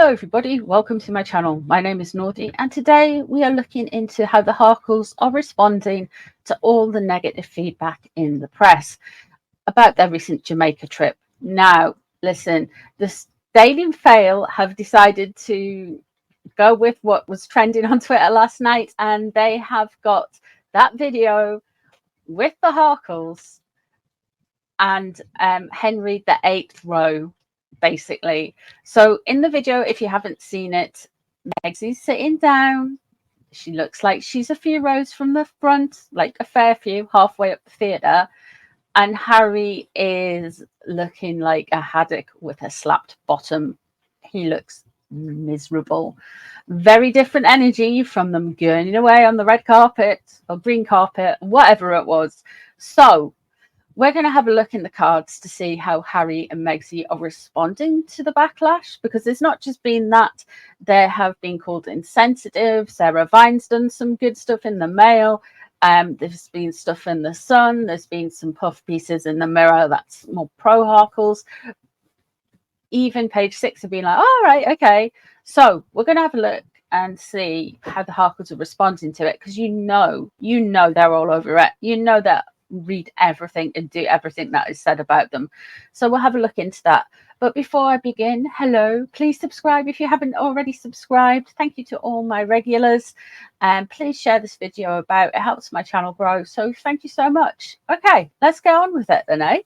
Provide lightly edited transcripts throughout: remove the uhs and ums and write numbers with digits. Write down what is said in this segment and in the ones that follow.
Hello everybody, welcome to my channel. My name is Northi and today we are looking into how the Harkles are responding to all the negative feedback in the press about their recent Jamaica trip. Now, listen, the Daily Fail have decided to go with what was trending on Twitter last night, and they have got that video with the Harkles and Henry the Eighth row, basically. So in the video, if you haven't seen it, Megsy's sitting down. She looks like she's a few rows from the front, like a fair few, halfway up the theatre. And Harry is looking like a haddock with a slapped bottom. He looks miserable. Very different energy from them gurning away on the red carpet or green carpet, whatever it was. So we're going to have a look in the cards to see how Harry and Megsy are responding to the backlash, because it's not just been that. They have been called insensitive. Sarah Vine's done some good stuff in the Mail. There's been stuff in the Sun. There's been some puff pieces in the Mirror that's more pro Harkles. Even Page 6 have been like, all right, okay. So we're going to have a look and see how the Harkles are responding to it, because you know they're all over it. You know that read everything and do everything that is said about them. So we'll have a look into that. But before I begin, hello, please subscribe if you haven't already subscribed. Thank you to all my regulars, and please share this video about. It helps my channel grow, so thank you so much. Okay, let's get on with it then, eh?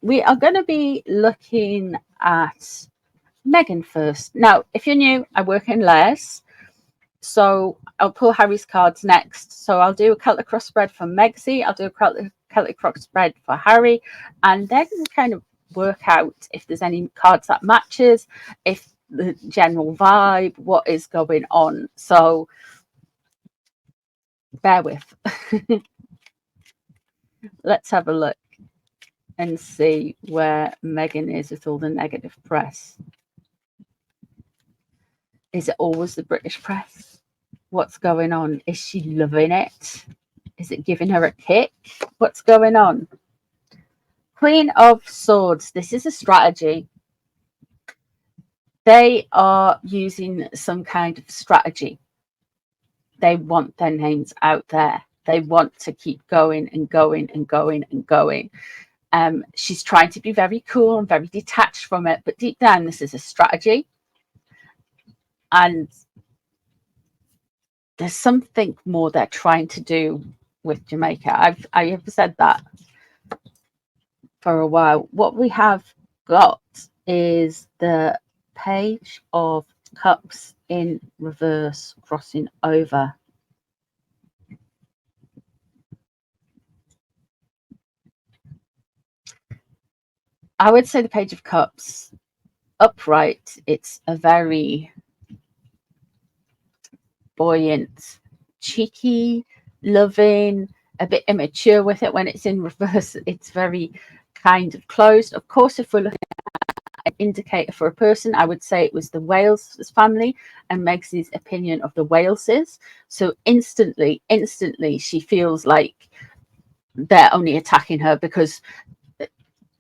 We are going to be looking at Megan first. Now, if you're new, I work in layers. So I'll pull Harry's cards next. So I'll do a Celtic cross spread for Megsy. I'll do a Celtic cross spread for Harry. And then kind of work out if there's any cards that matches, if the general vibe, what is going on. So bear with. Let's have a look and see where Megan is with all the negative press. Is it always the British press? What's going on? Is she loving it? Is it giving her a kick? What's going on? Queen of Swords. This is a strategy. They are using some kind of strategy. They want their names out there. They want to keep going and going and going and going. She's trying to be very cool and very detached from it, but deep down, this is a strategy. And there's something more they're trying to do with Jamaica. I have said that for a while. What we have got is the Page of Cups in reverse, crossing over. I would say the Page of Cups upright, it's a very buoyant, cheeky, loving, a bit immature with it. When it's in reverse, it's very kind of closed. Of course, if we're looking at an indicator for a person, I would say it was the Wales family and Megsy's opinion of the Waleses. So instantly she feels like they're only attacking her because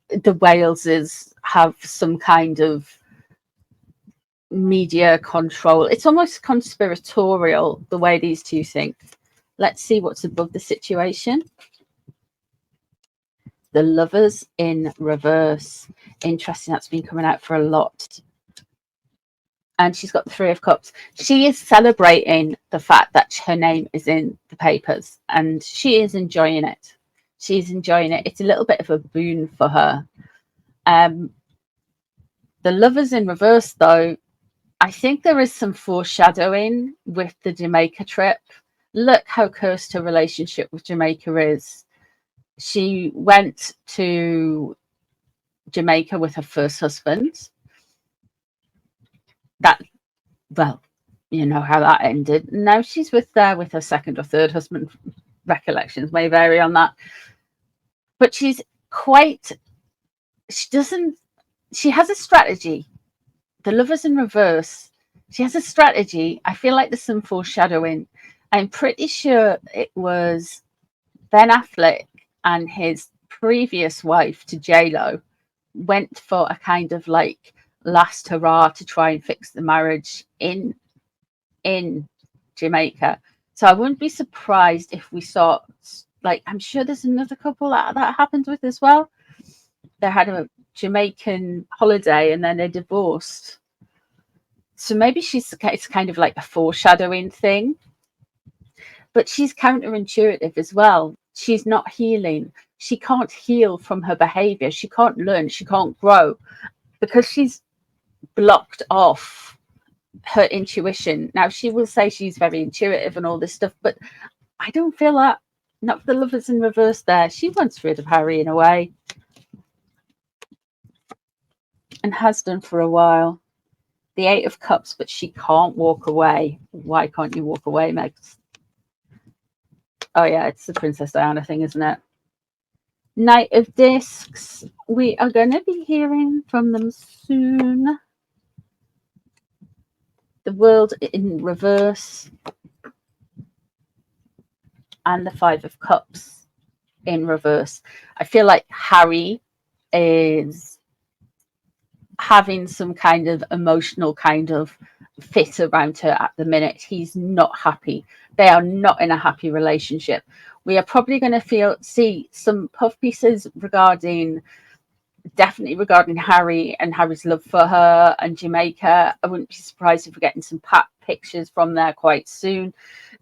the Waleses have some kind of media control. It's almost conspiratorial the way these two think. Let's see what's above the situation. The Lovers in reverse. Interesting, that's been coming out for a lot. And she's got the Three of Cups. She is celebrating the fact that her name is in the papers, and she is enjoying it. She's enjoying it. It's a little bit of a boon for her. The Lovers in reverse, though, I think there is some foreshadowing with the Jamaica trip. Look how cursed her relationship with Jamaica is. She went to Jamaica with her first husband. That, well, you know how that ended. Now she's there with her second or third husband. Recollections may vary on that. But she has a strategy. The Lovers in reverse, she has a strategy. I feel like there's some foreshadowing. I'm pretty sure it was Ben Affleck and his previous wife to J-Lo went for a kind of like last hurrah to try and fix the marriage in Jamaica. So I wouldn't be surprised if we saw, like, I'm sure there's another couple that happened with as well. They had a Jamaican holiday and then they divorced. So maybe it's kind of like a foreshadowing thing. But she's counterintuitive as well. She's not healing. She can't heal from her behavior. She can't learn. She can't grow because she's blocked off her intuition. Now, she will say she's very intuitive and all this stuff, but I don't feel that. Not the Lovers in reverse there. She wants rid of Harry in a way and has done for a while. The Eight of Cups, but she can't walk away. Why can't you walk away, Meg? Oh, yeah, it's the Princess Diana thing, isn't it? Knight of Discs. We are going to be hearing from them soon. The World in reverse. And the Five of Cups in reverse. I feel like Harry is having some kind of emotional kind of fit around her at the minute. He's not happy. They are not in a happy relationship. We are probably going to see some puff pieces definitely regarding Harry and Harry's love for her and Jamaica. I wouldn't be surprised if we're getting some pictures from there quite soon.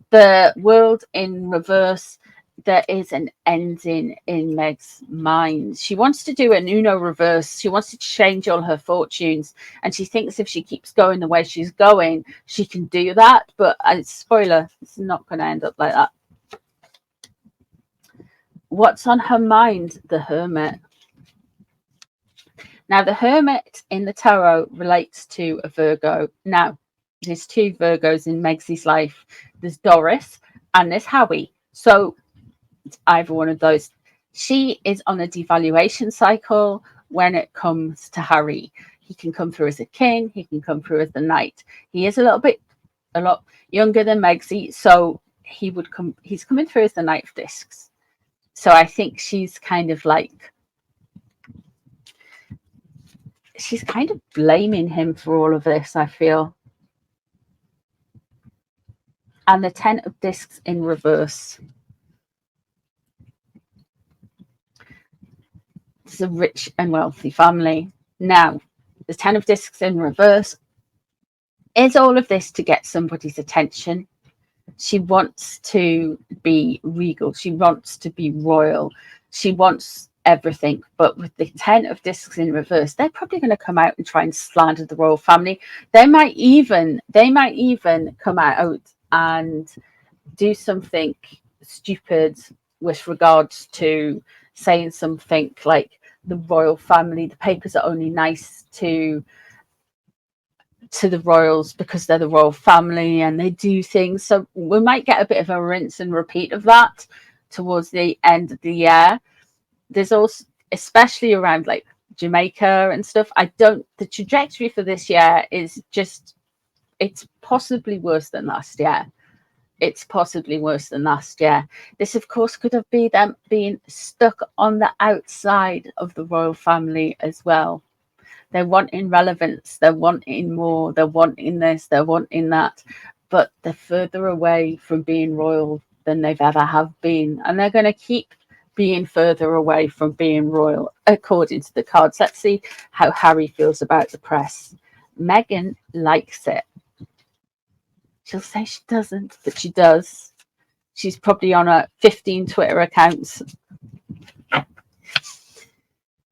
The World in reverse. There is an ending in Meg's mind. She wants to do an Uno reverse. She wants to change all her fortunes. And she thinks if she keeps going the way she's going, she can do that. But spoiler, it's not going to end up like that. What's on her mind? The Hermit. Now, the Hermit in the tarot relates to a Virgo. Now, there's two Virgos in Meg's life. There's Doris and there's Howie. So either one of those. She is on a devaluation cycle when it comes to Harry. He can come through as a king. He can come through as the knight. He is a lot younger than Megsy, so he's coming through as the Knight of Discs. So I think she's kind of blaming him for all of this, I feel. And the Ten of Discs in reverse. It's a rich and wealthy family. Now, the Ten of Discs in reverse is all of this to get somebody's attention. She wants to be regal. She wants to be royal. She wants everything. But with the Ten of Discs in reverse, they're probably going to come out and try and slander the royal family. They might even come out and do something stupid with regards to saying something like the royal family, the papers are only nice to the royals because they're the royal family and they do things. So we might get a bit of a rinse and repeat of that towards the end of the year. There's also, especially around like Jamaica and stuff, the trajectory for this year is just, it's possibly worse than last year. It's possibly worse than last year. This, of course, could have been them being stuck on the outside of the royal family as well. They're wanting relevance. They're wanting more. They're wanting this. They're wanting that. But they're further away from being royal than they've ever have been. And they're going to keep being further away from being royal, according to the cards. Let's see how Harry feels about the press. Meghan likes it. She'll say she doesn't, but she does. She's probably on her 15 Twitter accounts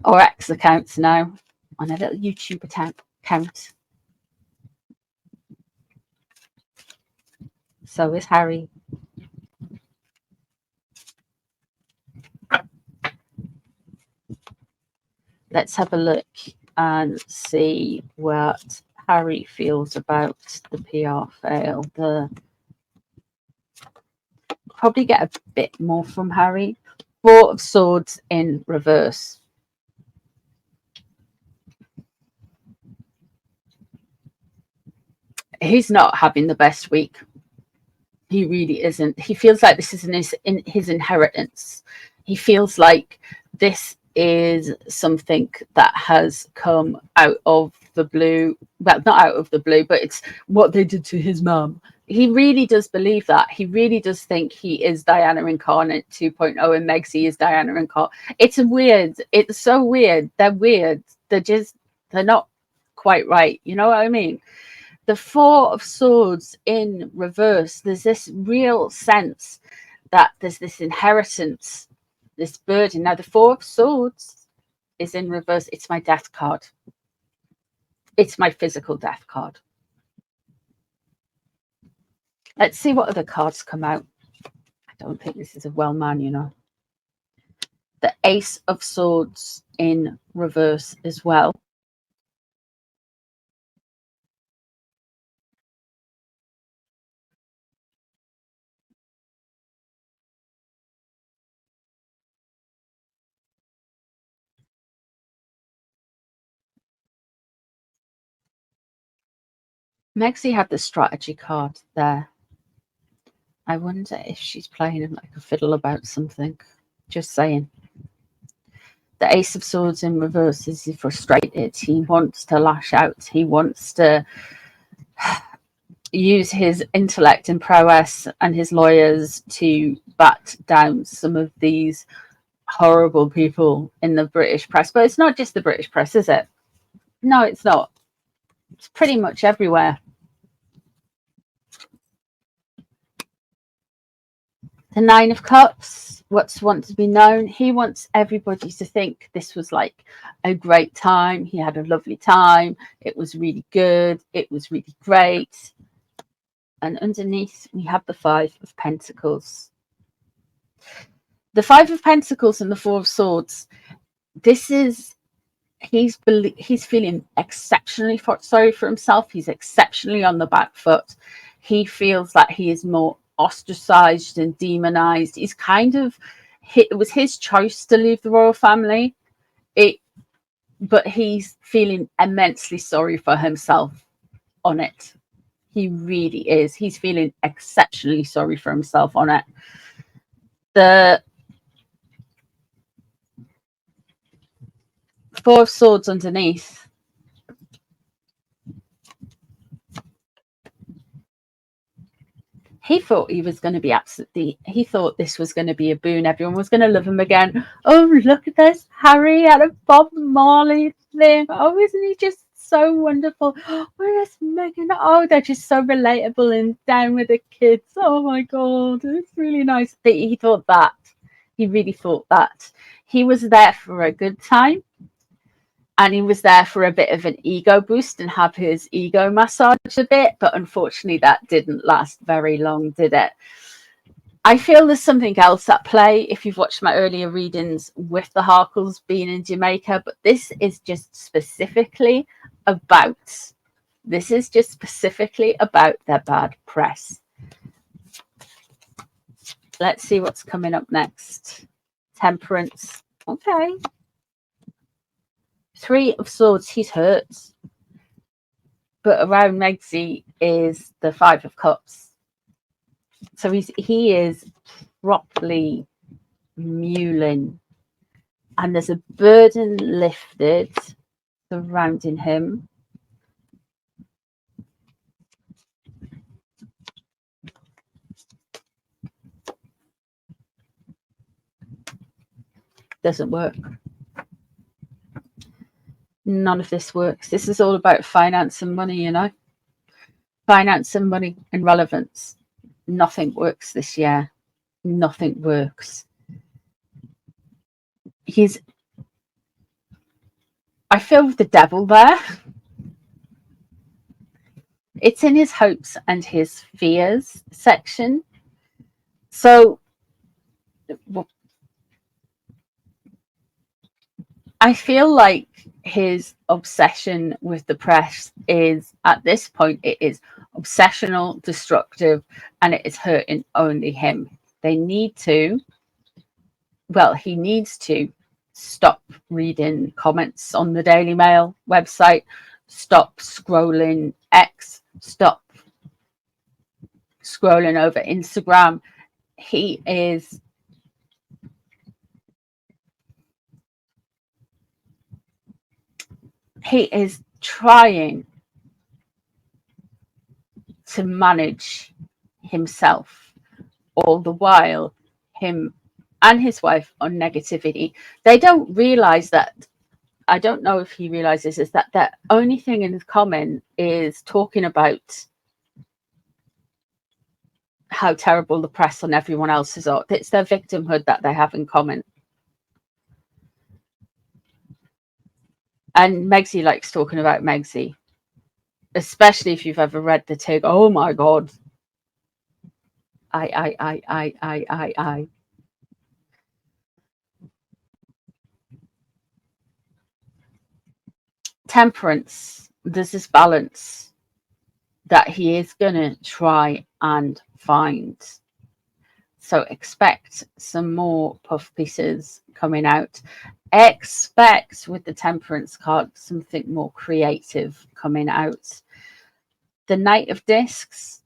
or X accounts now, on a little YouTube account. So is Harry. Let's have a look and see what Harry feels about the PR fail. Probably get a bit more from Harry. Four of Swords in reverse. He's not having the best week. He really isn't. He feels like this is in his inheritance. He feels like this is something that has come out of the blue. Well, not out of the blue, but it's what they did to his mum. He really does believe that. He really does think he is Diana Incarnate 2.0 and Megsy is Diana Incarnate. It's so weird. They're weird. They're not quite right. You know what I mean? The Four of Swords in reverse, there's this real sense that there's this inheritance, this burden. Now, the Four of Swords is in reverse. It's my death card. It's my physical death card. Let's see what other cards come out. I don't think this is a well man, you know. The Ace of Swords in reverse as well. Megsy had the strategy card there. I wonder if she's playing him like a fiddle about something. Just saying. The Ace of Swords in reverse is he's frustrated. He wants to lash out. He wants to use his intellect and prowess and his lawyers to bat down some of these horrible people in the British press. But it's not just the British press, is it? No, it's not. It's pretty much everywhere. The Nine of Cups, what's want to be known. He wants everybody to think this was like a great time. He had a lovely time. It was really good. It was really great. And underneath, we have the Five of Pentacles. The Five of Pentacles and the Four of Swords. This is, he's feeling exceptionally sorry for himself. He's exceptionally on the back foot. He feels that he is more ostracized and demonized. He's kind of, it was his choice to leave the royal family, but he's feeling immensely sorry for himself on it. He really is. He's feeling exceptionally sorry for himself on it. The Four of Swords underneath. He thought he was going to be he thought this was going to be a boon. Everyone was going to love him again. Oh, look at this. Harry had a Bob Marley thing. Oh, isn't he just so wonderful? Where is Meghan? Oh, they're just so relatable and down with the kids. Oh my God. It's really nice. He thought that. He really thought that. He was there for a good time. And he was there for a bit of an ego boost and have his ego massaged a bit. But unfortunately, that didn't last very long, did it? I feel there's something else at play if you've watched my earlier readings with the Harkles being in Jamaica. But this is just specifically about their bad press. Let's see what's coming up next. Temperance. Okay. Three of Swords, he's hurt. But around Megsy is the Five of Cups. So he is properly mewling. And there's a burden lifted surrounding him. Doesn't work. None of this works. This is all about finance and money, you know. Finance and money and relevance. Nothing works this year. Nothing works. I feel the devil there. It's in his hopes and his fears section. So I feel like his obsession with the press is, at this point, it is obsessional, destructive, and it is hurting only him. He needs to stop reading comments on the Daily Mail website, stop scrolling X, stop scrolling over Instagram. He is he is trying to manage himself all the while. Him and his wife on negativity. They don't realize that. I don't know if he realizes is that the only thing in common is talking about how terrible the press on everyone else is. It's their victimhood that they have in common. And Megsy likes talking about Megsy, especially if you've ever read the Tig. Oh my God. I. Temperance. There's this balance that he is going to try and find. So expect some more puff pieces coming out. Expect with the Temperance card something more creative coming out. The Knight of Discs.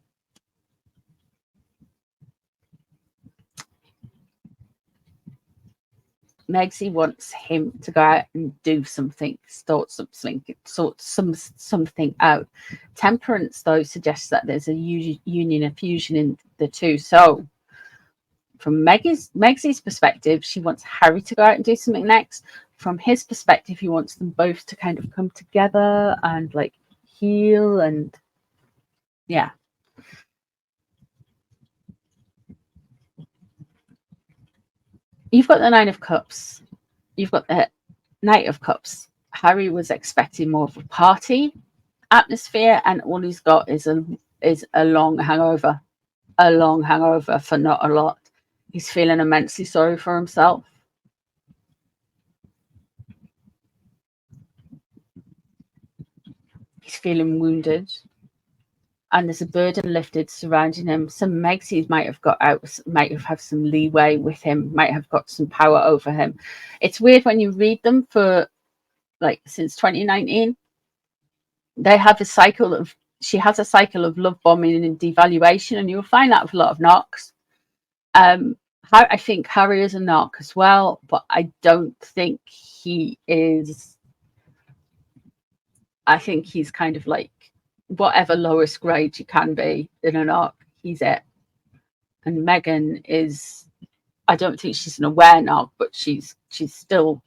Megsy wants him to go out and do something, sort something out. Temperance, though, suggests that there's a union, a fusion in the two. So from Megsy's perspective, she wants Harry to go out and do something next. From his perspective, he wants them both to kind of come together and like heal and yeah. You've got the Nine of Cups. You've got the Knight of Cups. Harry was expecting more of a party atmosphere, and all he's got is a long hangover. A long hangover for not a lot. He's feeling immensely sorry for himself. He's feeling wounded. And there's a burden lifted surrounding him. Some Megsies might have got out, might have had some leeway with him, might have got some power over him. It's weird when you read them for like since 2019. They have a cycle of, she has a cycle of love bombing and devaluation, and you'll find that with a lot of knocks. I think Harry is a knock as well, but I don't think he is. I think he's kind of like whatever lowest grade you can be in a knock, he's it. And Megan is, I don't think she's an aware knock, but she's still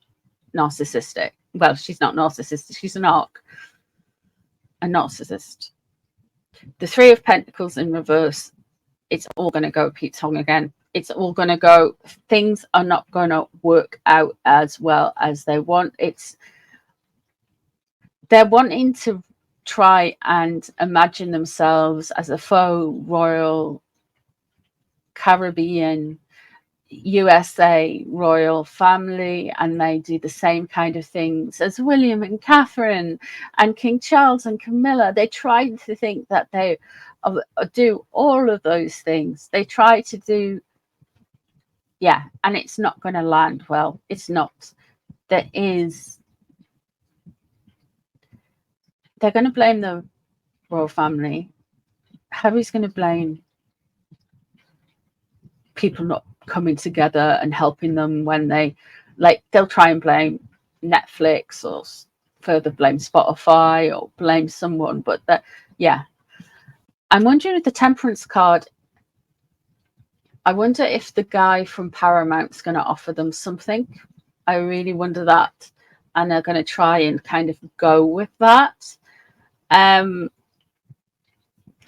narcissistic. Well, she's not narcissistic, she's a knock, a narcissist. The Three of Pentacles in reverse, it's all going to go Pete Tong again. It's all going to go, things are not going to work out as well as they want. They're wanting to try and imagine themselves as a faux royal Caribbean USA royal family, and they do the same kind of things as William and Catherine and King Charles and Camilla. They try to think that they do all of those things. They try to do, yeah, and it's not going to land well. It's not. They're going to blame the royal family. Harry's going to blame people not coming together and helping them when they'll try and blame Netflix or further blame Spotify or blame someone. But I'm wondering with the Temperance card, I wonder if the guy from Paramount's going to offer them something. I really wonder that, and they're going to try and kind of go with that.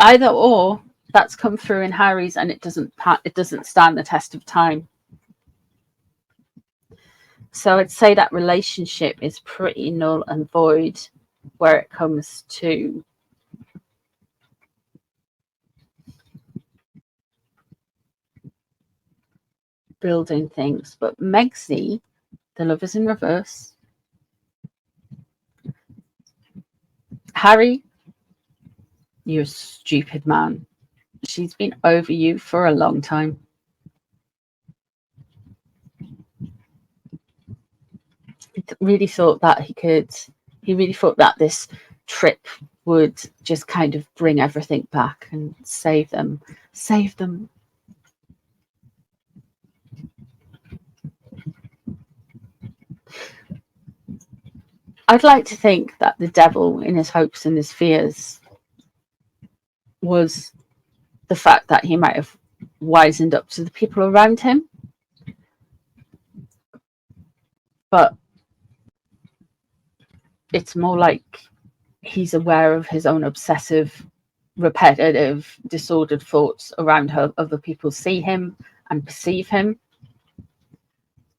Either or, that's come through in Harry's, and it doesn't stand the test of time. So I'd say that relationship is pretty null and void where it comes to building things. But Megsy, the Lovers in reverse. Harry, you're a stupid man. She's been over you for a long time. He really thought that he really thought that this trip would just kind of bring everything back and save them. I'd like to think that the devil, in his hopes and his fears, was the fact that he might have wisened up to the people around him. But it's more like he's aware of his own obsessive, repetitive, disordered thoughts around how other people see him and perceive him.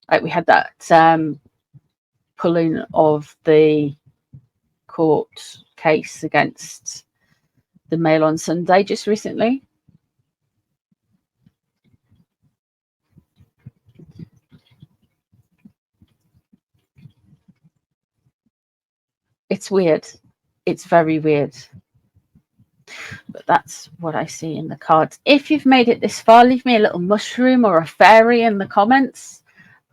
Like we had that pulling of the court case against the Mail on Sunday just recently. It's weird. It's very weird. But that's what I see in the cards. If you've made it this far, leave me a little mushroom or a fairy in the comments,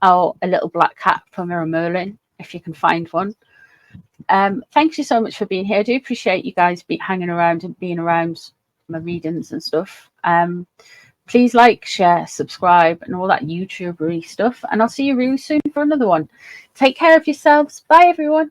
or a little black cat from a Merlin, if you can find one. Thank you so much for being here. I do appreciate you guys hanging around and being around my readings and stuff. Please like, share, subscribe, and all that YouTubery stuff. And I'll see you really soon for another one. Take care of yourselves. Bye, everyone.